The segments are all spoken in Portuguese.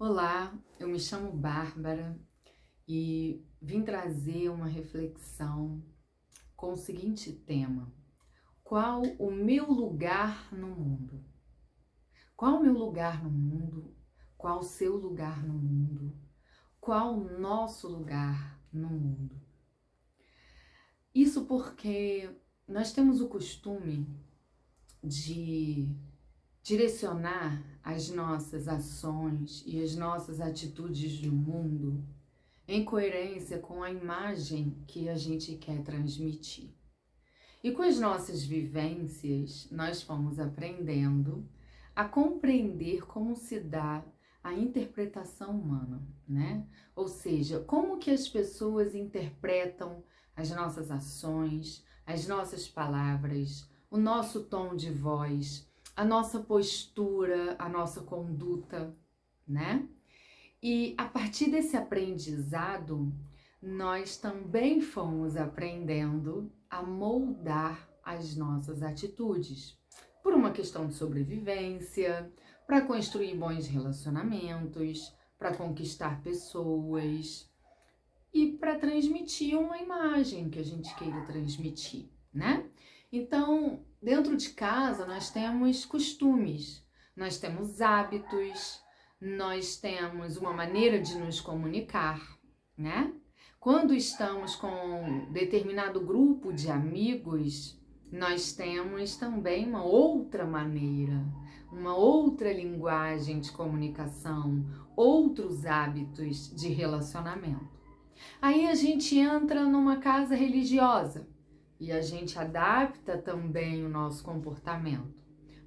Olá, eu me chamo Bárbara e vim trazer uma reflexão com o seguinte tema: qual o meu lugar no mundo? Qual o meu lugar no mundo? Qual o seu lugar no mundo? Qual o nosso lugar no mundo? Isso porque nós temos o costume de direcionar as nossas ações e as nossas atitudes no mundo em coerência com a imagem que a gente quer transmitir. E com as nossas vivências, nós fomos aprendendo a compreender como se dá a interpretação humana, né? Ou seja, como que as pessoas interpretam as nossas ações, as nossas palavras, o nosso tom de voz, a nossa postura, a nossa conduta, né? E a partir desse aprendizado, nós também fomos aprendendo a moldar as nossas atitudes, por uma questão de sobrevivência, para construir bons relacionamentos, para conquistar pessoas e para transmitir uma imagem que a gente queira transmitir, né? Então, dentro de casa, nós temos costumes, nós temos hábitos, nós temos uma maneira de nos comunicar, né? Quando estamos com determinado grupo de amigos, nós temos também uma outra maneira, uma outra linguagem de comunicação, outros hábitos de relacionamento. Aí a gente entra numa casa religiosa e a gente adapta também o nosso comportamento.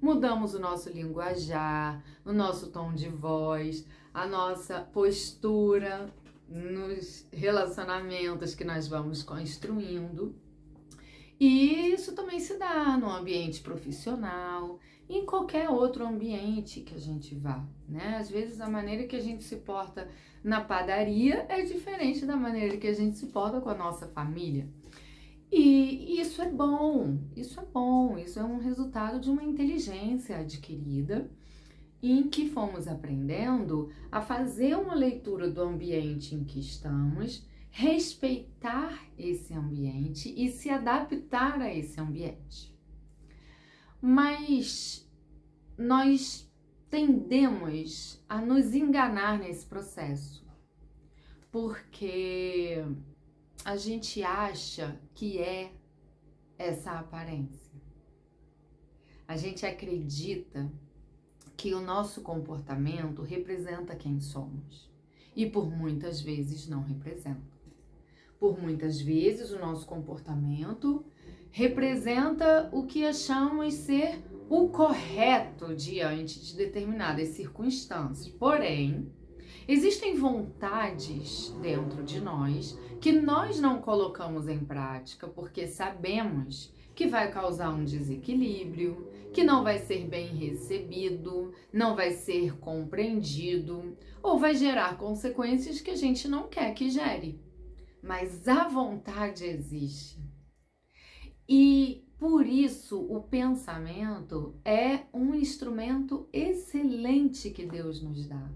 Mudamos o nosso linguajar, o nosso tom de voz, a nossa postura nos relacionamentos que nós vamos construindo. E isso também se dá no ambiente profissional e em qualquer outro ambiente que a gente vá, né? Às vezes a maneira que a gente se porta na padaria é diferente da maneira que a gente se porta com a nossa família. E isso é bom, isso é um resultado de uma inteligência adquirida em que fomos aprendendo a fazer uma leitura do ambiente em que estamos, respeitar esse ambiente e se adaptar a esse ambiente. Mas nós tendemos a nos enganar nesse processo, porque a gente acha que é essa aparência. A gente acredita que o nosso comportamento representa quem somos e por muitas vezes não representa. Por muitas vezes o nosso comportamento representa o que achamos ser o correto diante de determinadas circunstâncias. Porém, existem vontades dentro de nós que nós não colocamos em prática porque sabemos que vai causar um desequilíbrio, que não vai ser bem recebido, não vai ser compreendido ou vai gerar consequências que a gente não quer que gere. Mas a vontade existe. E por isso o pensamento é um instrumento excelente que Deus nos dá.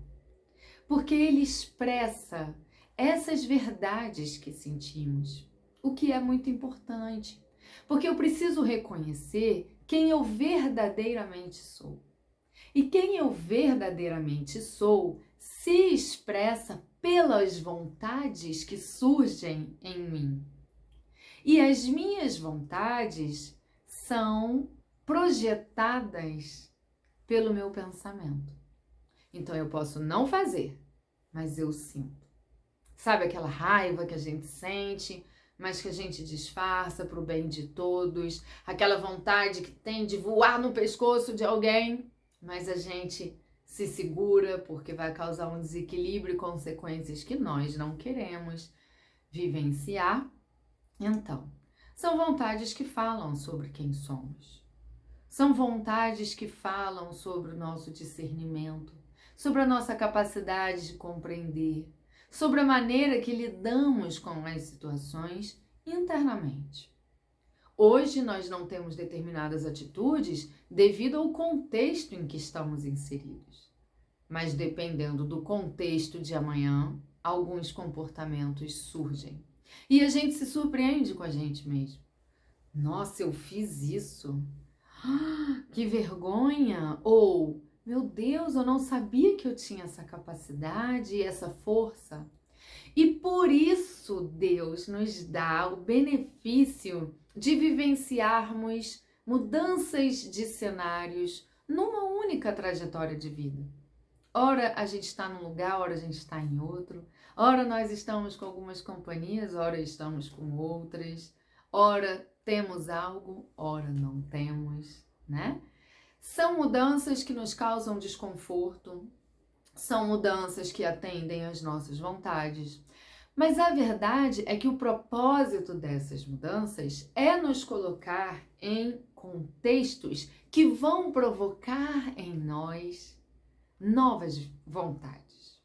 Porque ele expressa essas verdades que sentimos, o que é muito importante. Porque eu preciso reconhecer quem eu verdadeiramente sou. E quem eu verdadeiramente sou se expressa pelas vontades que surgem em mim. E as minhas vontades são projetadas pelo meu pensamento. Então eu posso não fazer, mas eu sinto. Sabe aquela raiva que a gente sente, mas que a gente disfarça para o bem de todos? Aquela vontade que tem de voar no pescoço de alguém, mas a gente se segura porque vai causar um desequilíbrio e consequências que nós não queremos vivenciar. Então, são vontades que falam sobre quem somos. São vontades que falam sobre o nosso discernimento, sobre a nossa capacidade de compreender, sobre a maneira que lidamos com as situações internamente. Hoje nós não temos determinadas atitudes devido ao contexto em que estamos inseridos. mas dependendo do contexto de amanhã, alguns comportamentos surgem. E a gente se surpreende com a gente mesmo. Nossa, eu fiz isso. Que vergonha! Ou, meu Deus, eu não sabia que eu tinha essa capacidade e essa força. E por isso Deus nos dá o benefício de vivenciarmos mudanças de cenários numa única trajetória de vida. Ora a gente está num lugar, ora a gente está em outro. Ora nós estamos com algumas companhias, ora estamos com outras. Ora temos algo, ora não temos, né? São mudanças que nos causam desconforto, são mudanças que atendem às nossas vontades. Mas a verdade é que o propósito dessas mudanças é nos colocar em contextos que vão provocar em nós novas vontades.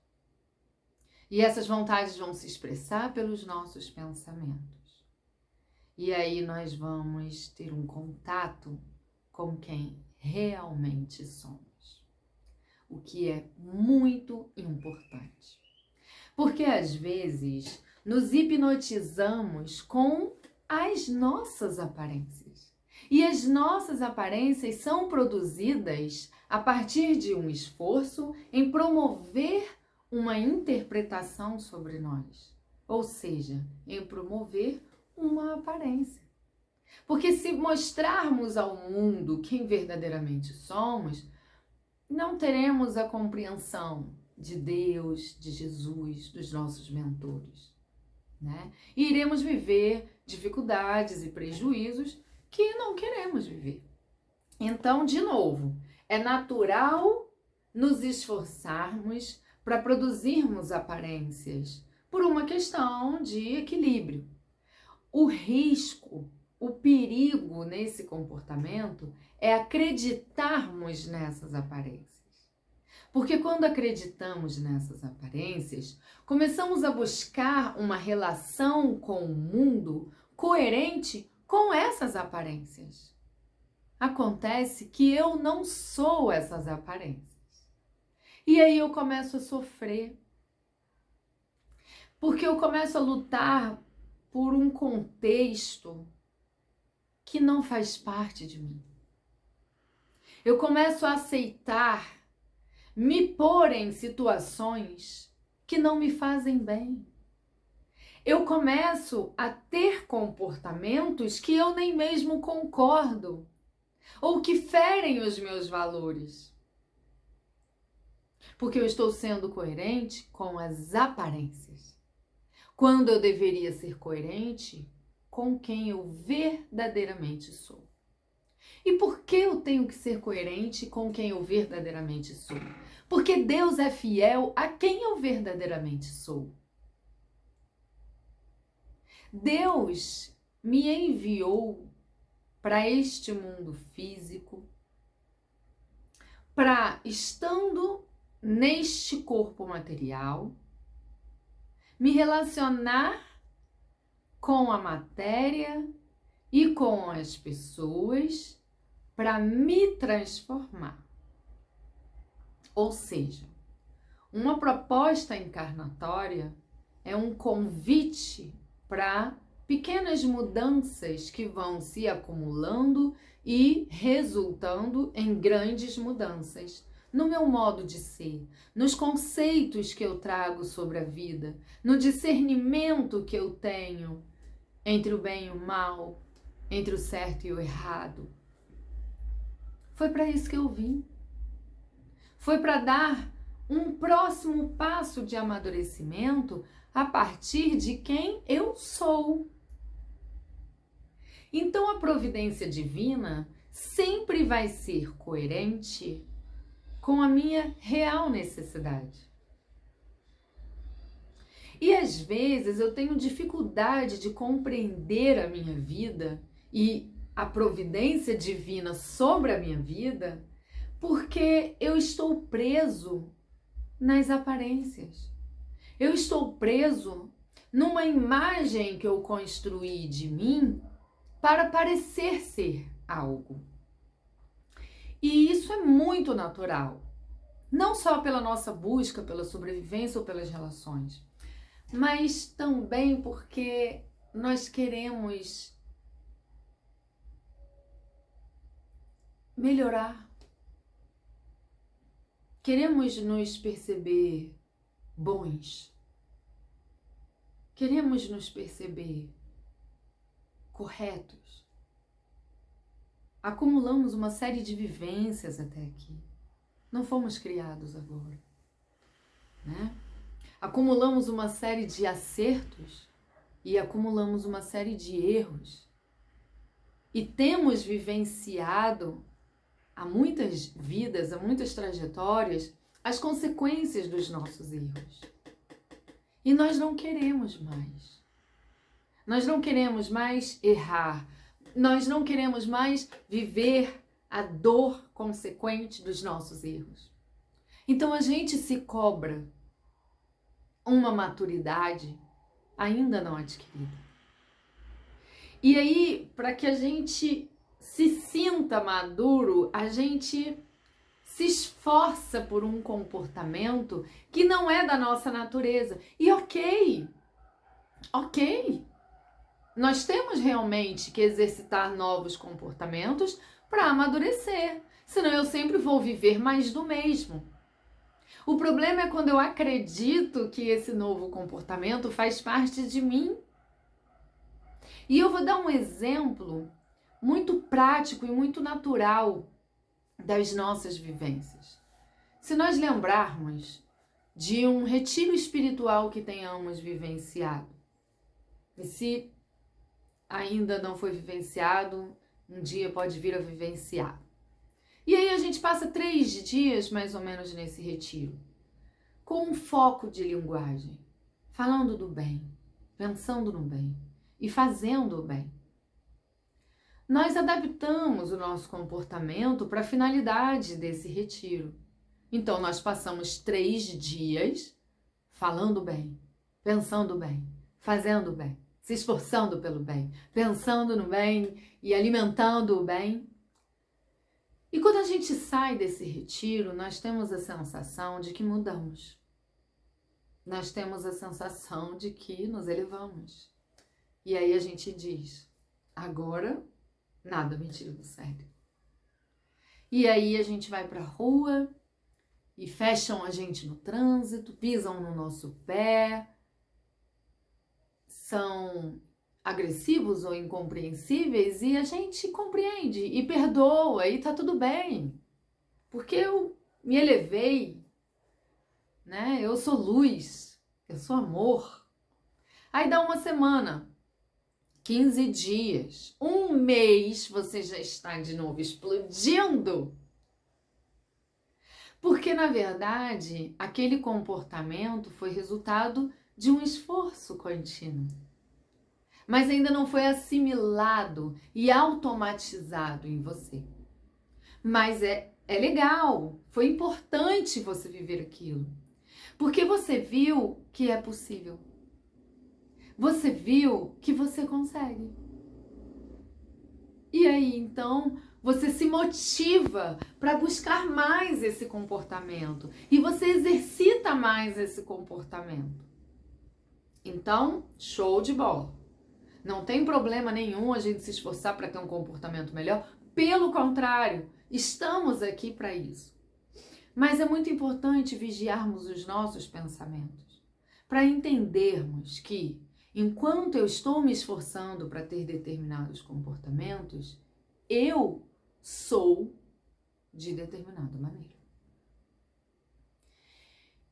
E essas vontades vão se expressar pelos nossos pensamentos. E aí nós vamos ter um contato com quem realmente somos. O que é muito importante. Porque às vezes nos hipnotizamos com as nossas aparências. E as nossas aparências são produzidas a partir de um esforço em promover uma interpretação sobre nós. Ou seja, em promover uma aparência. Porque se mostrarmos ao mundo quem verdadeiramente somos, não teremos a compreensão de Deus, de Jesus, dos nossos mentores, né? E iremos viver dificuldades e prejuízos que não queremos viver. Então, de novo, é natural nos esforçarmos para produzirmos aparências por uma questão de equilíbrio. O risco, o perigo nesse comportamento é acreditarmos nessas aparências. Porque quando acreditamos nessas aparências, começamos a buscar uma relação com o mundo coerente com essas aparências. Acontece que eu não sou essas aparências. E aí eu começo a sofrer. Porque eu começo a lutar por um contexto que não faz parte de mim. Eu começo a aceitar me pôr em situações que não me fazem bem. Eu começo a ter comportamentos que eu nem mesmo concordo ou que ferem os meus valores. Porque eu estou sendo coerente com as aparências, quando eu deveria ser coerente com quem eu verdadeiramente sou. E por que eu tenho que ser coerente com quem eu verdadeiramente sou? Porque Deus é fiel a quem eu verdadeiramente sou. Deus me enviou para este mundo físico, para, estando neste corpo material, me relacionar com a matéria e com as pessoas para me transformar. Ou seja, uma proposta encarnatória é um convite para pequenas mudanças que vão se acumulando e resultando em grandes mudanças no meu modo de ser, nos conceitos que eu trago sobre a vida, no discernimento que eu tenho entre o bem e o mal, entre o certo e o errado. Foi para isso que eu vim. Foi para dar um próximo passo de amadurecimento a partir de quem eu sou. Então a providência divina sempre vai ser coerente com a minha real necessidade. E às vezes eu tenho dificuldade de compreender a minha vida e a providência divina sobre a minha vida, porque eu estou preso nas aparências. Eu estou preso numa imagem que eu construí de mim para parecer ser algo. E isso é muito natural. Não só pela nossa busca, pela sobrevivência ou pelas relações, mas também porque nós queremos melhorar. Queremos nos perceber bons. Queremos nos perceber corretos. Acumulamos uma série de vivências até aqui. Não fomos criados agora, né? Acumulamos uma série de acertos e acumulamos uma série de erros. E temos vivenciado há muitas vidas, há muitas trajetórias, as consequências dos nossos erros. E nós não queremos mais. Nós não queremos mais errar. Nós não queremos mais viver a dor consequente dos nossos erros. Então a gente se cobra uma maturidade ainda não adquirida. E aí, para que a gente se sinta maduro, a gente se esforça por um comportamento que não é da nossa natureza. E ok, nós temos realmente que exercitar novos comportamentos para amadurecer, senão eu sempre vou viver mais do mesmo. O problema é quando eu acredito que esse novo comportamento faz parte de mim. E eu vou dar um exemplo muito prático e muito natural das nossas vivências. Se nós lembrarmos de um retiro espiritual que tenhamos vivenciado, e se ainda não foi vivenciado, um dia pode vir a vivenciar. E aí a gente passa 3 dias mais ou menos nesse retiro, com um foco de linguagem, falando do bem, pensando no bem e fazendo o bem. Nós adaptamos o nosso comportamento para a finalidade desse retiro. Então, nós passamos 3 dias falando bem, pensando bem, fazendo bem, se esforçando pelo bem, pensando no bem e alimentando o bem. E quando a gente sai desse retiro, nós temos a sensação de que mudamos. Nós temos a sensação de que nos elevamos. E aí a gente diz, agora nada me tira do sério. E aí a gente vai pra rua e fecham a gente no trânsito, pisam no nosso pé, são agressivos ou incompreensíveis e a gente compreende e perdoa e tá tudo bem. Porque eu me elevei, né? Eu sou luz, eu sou amor. Aí dá uma semana, 15 dias, um mês, você já está de novo explodindo. Porque, na verdade, aquele comportamento foi resultado de um esforço contínuo. Mas ainda não foi assimilado e automatizado em você. Mas é legal, foi importante você viver aquilo. Porque você viu que é possível. Você viu que você consegue. E aí, então, você se motiva para buscar mais esse comportamento. E você exercita mais esse comportamento. Então, show de bola. Não tem problema nenhum a gente se esforçar para ter um comportamento melhor. Pelo contrário, estamos aqui para isso. Mas é muito importante vigiarmos os nossos pensamentos. Para entendermos que, enquanto eu estou me esforçando para ter determinados comportamentos, eu sou de determinada maneira.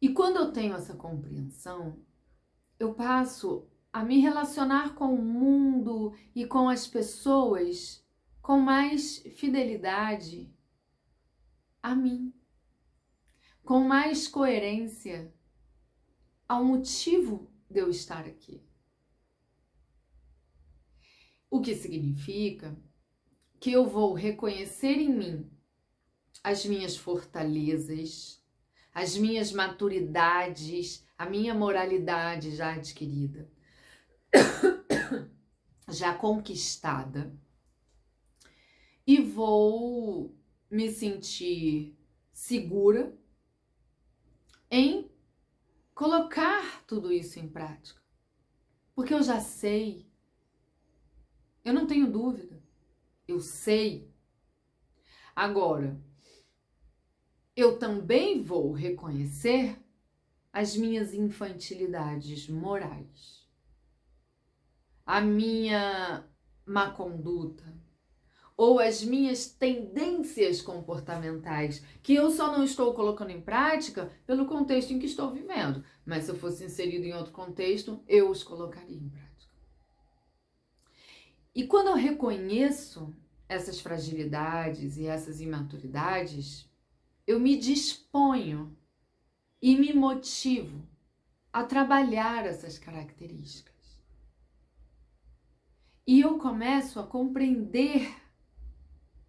E quando eu tenho essa compreensão, eu passo a me relacionar com o mundo e com as pessoas com mais fidelidade a mim, com mais coerência ao motivo de eu estar aqui. O que significa que eu vou reconhecer em mim as minhas fortalezas, as minhas maturidades, a minha moralidade já adquirida, já conquistada, e vou me sentir segura em colocar tudo isso em prática. Porque eu já sei, eu não tenho dúvida, eu sei. Agora, eu também vou reconhecer as minhas infantilidades morais, a minha má conduta, ou as minhas tendências comportamentais, que eu só não estou colocando em prática pelo contexto em que estou vivendo. Mas se eu fosse inserido em outro contexto, eu os colocaria em prática. E quando eu reconheço essas fragilidades e essas imaturidades, eu me disponho e me motivo a trabalhar essas características. E eu começo a compreender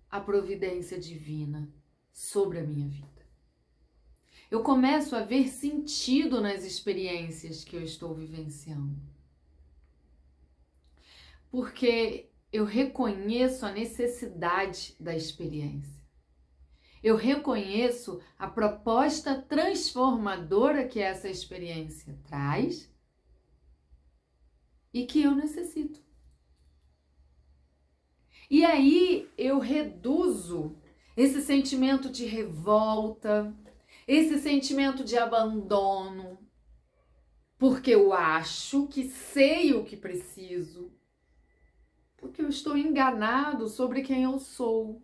a providência divina sobre a minha vida. Eu começo a ver sentido nas experiências que eu estou vivenciando. Porque eu reconheço a necessidade da experiência. Eu reconheço a proposta transformadora que essa experiência traz e que eu necessito. E aí eu reduzo esse sentimento de revolta, esse sentimento de abandono, porque eu acho que sei o que preciso, porque eu estou enganado sobre quem eu sou.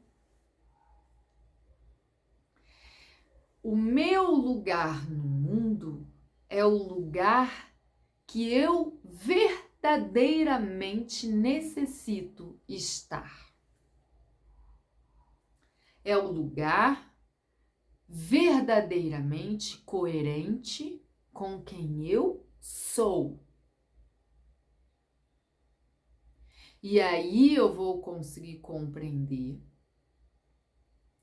O meu lugar no mundo é o lugar que eu verdadeiramente necessito estar. É o lugar verdadeiramente coerente com quem eu sou. E aí eu vou conseguir compreender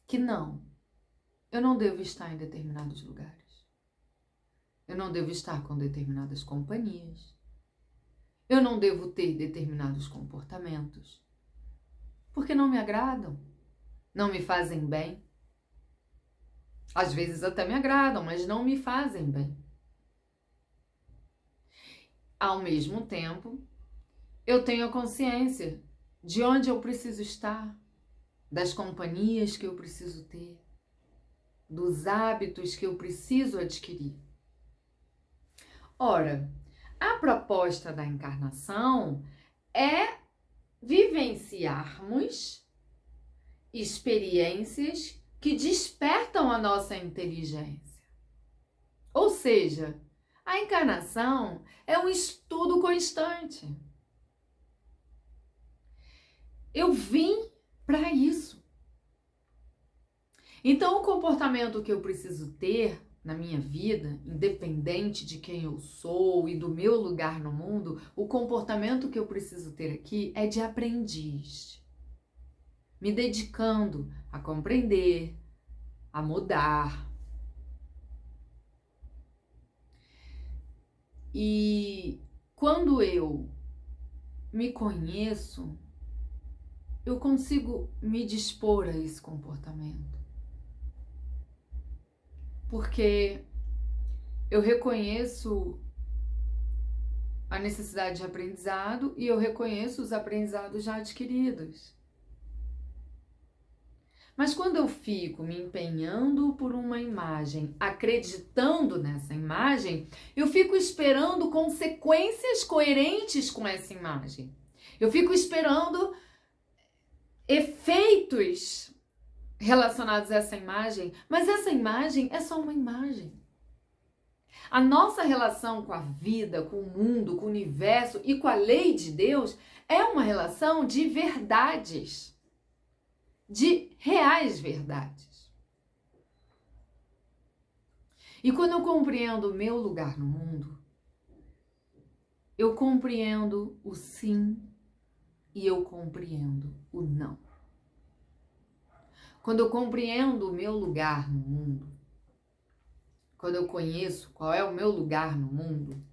que não, eu não devo estar em determinados lugares. Eu não devo estar com determinadas companhias. Eu não devo ter determinados comportamentos. Porque não me agradam, não me fazem bem. Às vezes até me agradam, mas não me fazem bem. Ao mesmo tempo, eu tenho a consciência de onde eu preciso estar, das companhias que eu preciso ter, dos hábitos que eu preciso adquirir. Ora, a proposta da encarnação é vivenciarmos experiências que despertam a nossa inteligência. Ou seja, a encarnação é um estudo constante. Eu vim para isso. Então, o comportamento que eu preciso ter na minha vida, independente de quem eu sou e do meu lugar no mundo, o comportamento que eu preciso ter aqui é de aprendiz. Me dedicando a compreender, a mudar. E quando eu me conheço, eu consigo me dispor a esse comportamento. Porque eu reconheço a necessidade de aprendizado e eu reconheço os aprendizados já adquiridos. Mas quando eu fico me empenhando por uma imagem, acreditando nessa imagem, eu fico esperando consequências coerentes com essa imagem. Eu fico esperando efeitos relacionados a essa imagem, mas essa imagem é só uma imagem. A nossa relação com a vida, com o mundo, com o universo e com a lei de Deus é uma relação de verdades, de reais verdades. E quando eu compreendo o meu lugar no mundo, eu compreendo o sim e eu compreendo o não. Quando eu compreendo o meu lugar no mundo, quando eu conheço qual é o meu lugar no mundo,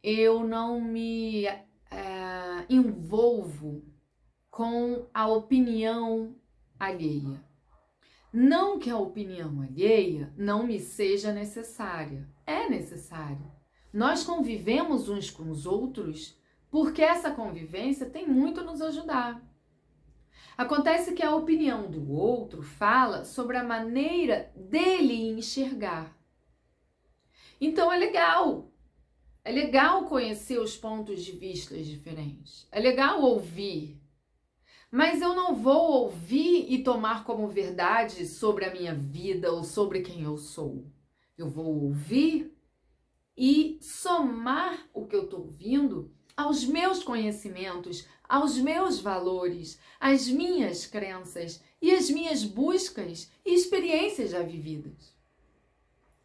eu não me envolvo com a opinião alheia. Não que a opinião alheia não me seja necessária. É necessária. Nós convivemos uns com os outros porque essa convivência tem muito a nos ajudar. Acontece que a opinião do outro fala sobre a maneira dele enxergar. Então é legal conhecer os pontos de vista diferentes, é legal ouvir, mas eu não vou ouvir e tomar como verdade sobre a minha vida ou sobre quem eu sou. Eu vou ouvir e somar o que eu estou ouvindo aos meus conhecimentos, aos meus valores, às minhas crenças e às minhas buscas e experiências já vividas.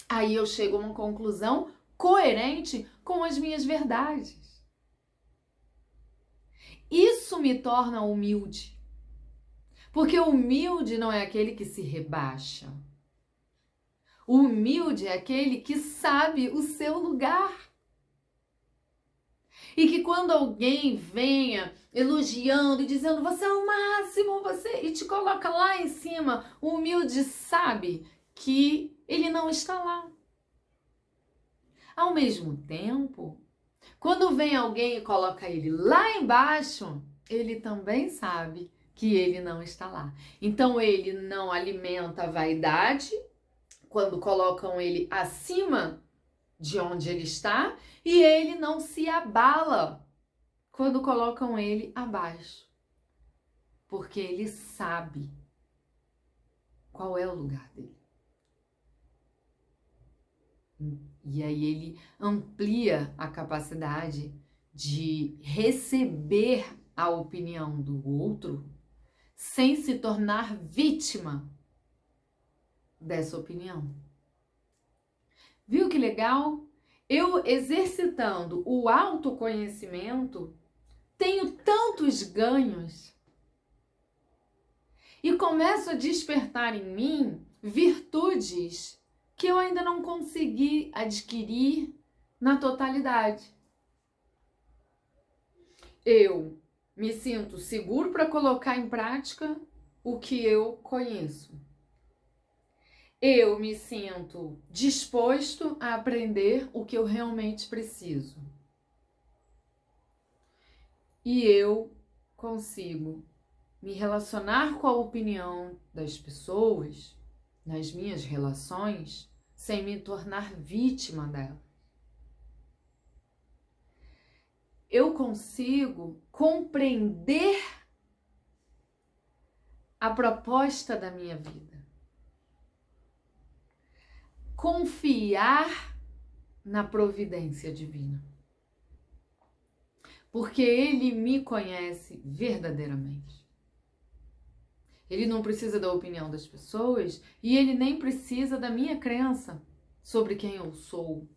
Aí eu chego a uma conclusão coerente com as minhas verdades. Isso me torna humilde. Porque humilde não é aquele que se rebaixa. O humilde é aquele que sabe o seu lugar. E que quando alguém venha elogiando e dizendo você é o máximo, e te coloca lá em cima, o humilde sabe que ele não está lá. Ao mesmo tempo, quando vem alguém e coloca ele lá embaixo, ele também sabe que ele não está lá. Então ele não alimenta a vaidade quando colocam ele acima de onde ele está, e ele não se abala quando colocam ele abaixo, porque ele sabe qual é o lugar dele. E aí ele amplia a capacidade de receber a opinião do outro sem se tornar vítima dessa opinião. Viu que legal? Eu exercitando o autoconhecimento tenho tantos ganhos e começo a despertar em mim virtudes que eu ainda não consegui adquirir na totalidade. Eu me sinto seguro para colocar em prática o que eu conheço. Eu me sinto disposto a aprender o que eu realmente preciso. E eu consigo me relacionar com a opinião das pessoas nas minhas relações sem me tornar vítima dela. Eu consigo compreender a proposta da minha vida. Confiar na providência divina. Porque Ele me conhece verdadeiramente. Ele não precisa da opinião das pessoas e Ele nem precisa da minha crença sobre quem eu sou.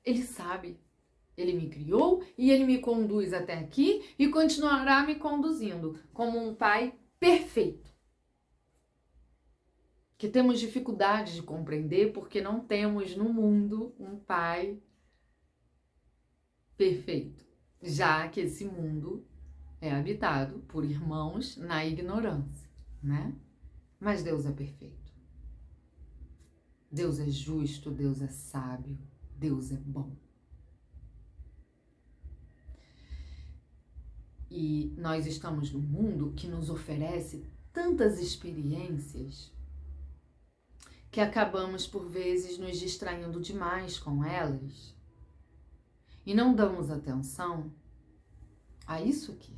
Ele sabe. Ele me criou e Ele me conduz até aqui e continuará me conduzindo como um Pai perfeito. Que temos dificuldade de compreender porque não temos no mundo um Pai perfeito, já que esse mundo é habitado por irmãos na ignorância, né? Mas Deus é perfeito. Deus é justo, Deus é sábio, Deus é bom. E nós estamos num mundo que nos oferece tantas experiências que acabamos, por vezes, nos distraindo demais com elas e não damos atenção a isso aqui.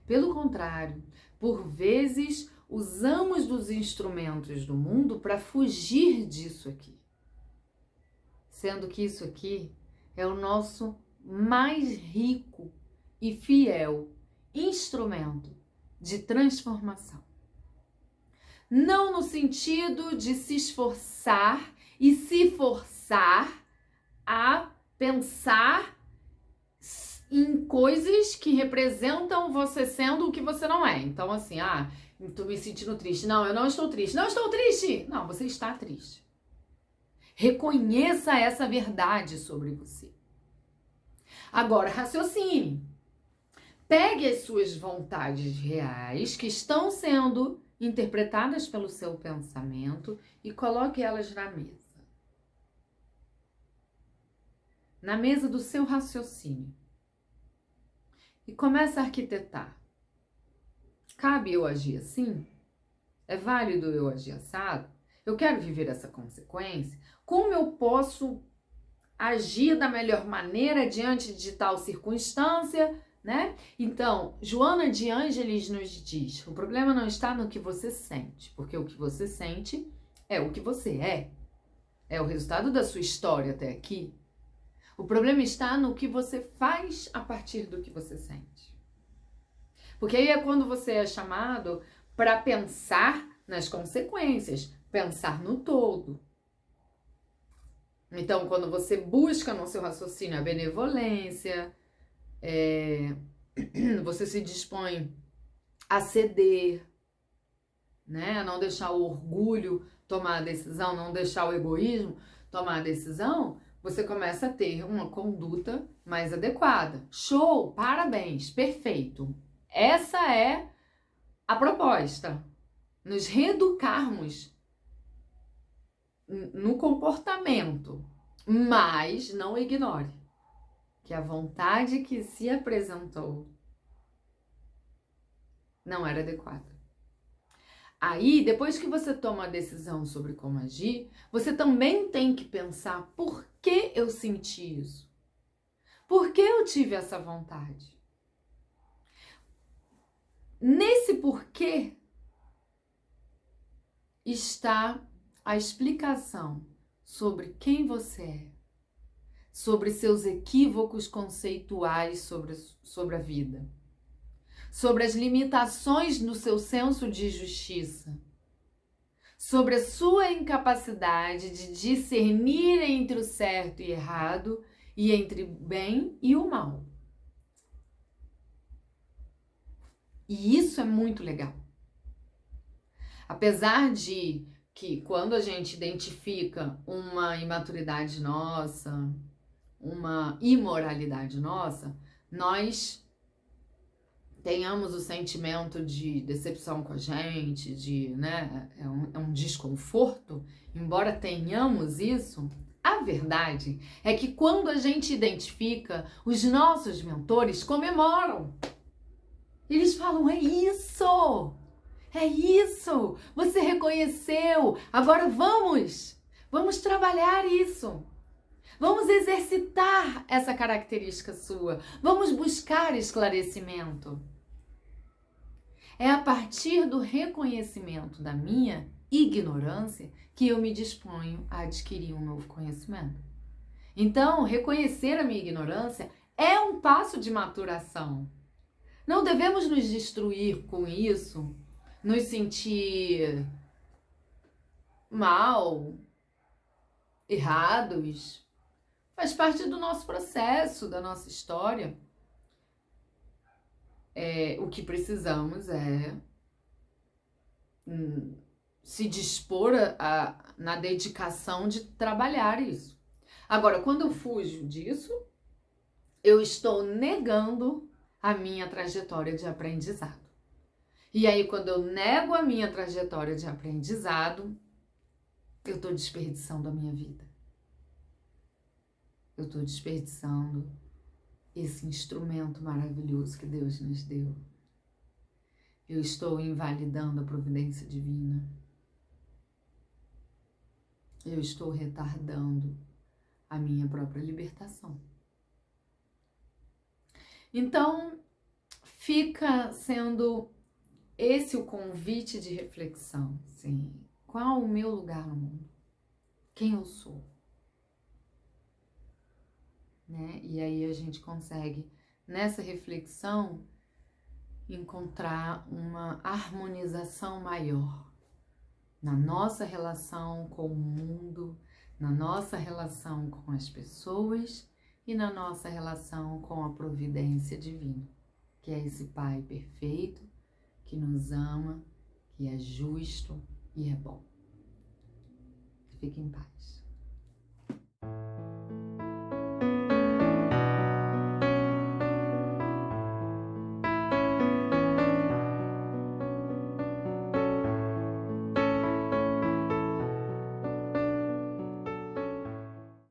Pelo contrário, por vezes, usamos dos instrumentos do mundo para fugir disso aqui, sendo que isso aqui é o nosso mais rico e fiel instrumento de transformação. Não no sentido de se esforçar e se forçar a pensar em coisas que representam você sendo o que você não é. Então, assim, estou me sentindo triste. Não, eu não estou triste. Não estou triste! Não, você está triste. Reconheça essa verdade sobre você. Agora, raciocine. Pegue as suas vontades reais que estão sendo interpretadas pelo seu pensamento e coloque elas na mesa. Na mesa do seu raciocínio. E comece a arquitetar. Cabe eu agir assim? É válido eu agir assado? Eu quero viver essa consequência? Como eu posso agir da melhor maneira diante de tal circunstância, né? Então, Joana de Ângelis nos diz, o problema não está no que você sente, porque o que você sente é o que você é o resultado da sua história até aqui. O problema está no que você faz a partir do que você sente. Porque aí é quando você é chamado para pensar nas consequências, pensar no todo. Então, quando você busca no seu raciocínio a benevolência, você se dispõe a ceder, né? A não deixar o orgulho tomar a decisão, não deixar o egoísmo tomar a decisão, você começa a ter uma conduta mais adequada. Show! Parabéns! Perfeito! Essa é a proposta. Nos reeducarmos no comportamento, mas não ignore que a vontade que se apresentou não era adequada. Aí, depois que você toma a decisão sobre como agir, você também tem que pensar por que eu senti isso? Por que eu tive essa vontade? Nesse porquê está a explicação sobre quem você é, sobre seus equívocos conceituais sobre a vida, sobre as limitações no seu senso de justiça, sobre a sua incapacidade de discernir entre o certo e errado e entre o bem e o mal. E isso é muito legal. Apesar de que quando a gente identifica uma imaturidade nossa, uma imoralidade nossa, nós tenhamos o sentimento de decepção com a gente, né, é um desconforto, embora tenhamos isso, a verdade é que quando a gente identifica, os nossos mentores comemoram. Eles falam, é isso, você reconheceu, agora vamos trabalhar isso. Vamos exercitar essa característica sua. Vamos buscar esclarecimento. É a partir do reconhecimento da minha ignorância que eu me disponho a adquirir um novo conhecimento. Então, reconhecer a minha ignorância é um passo de maturação. Não devemos nos destruir com isso, nos sentir mal, errados. Faz parte do nosso processo, da nossa história. O que precisamos é se dispor na dedicação de trabalhar isso. Agora, quando eu fujo disso, eu estou negando a minha trajetória de aprendizado. E aí, quando eu nego a minha trajetória de aprendizado, eu estou desperdiçando a minha vida. Eu estou desperdiçando esse instrumento maravilhoso que Deus nos deu. Eu estou invalidando a providência divina. Eu estou retardando a minha própria libertação. Então, fica sendo esse o convite de reflexão, assim, qual o meu lugar no mundo? Quem eu sou? Né? E aí a gente consegue, nessa reflexão, encontrar uma harmonização maior na nossa relação com o mundo, na nossa relação com as pessoas e na nossa relação com a providência divina, que é esse Pai perfeito, que nos ama, que é justo e é bom. Fique em paz.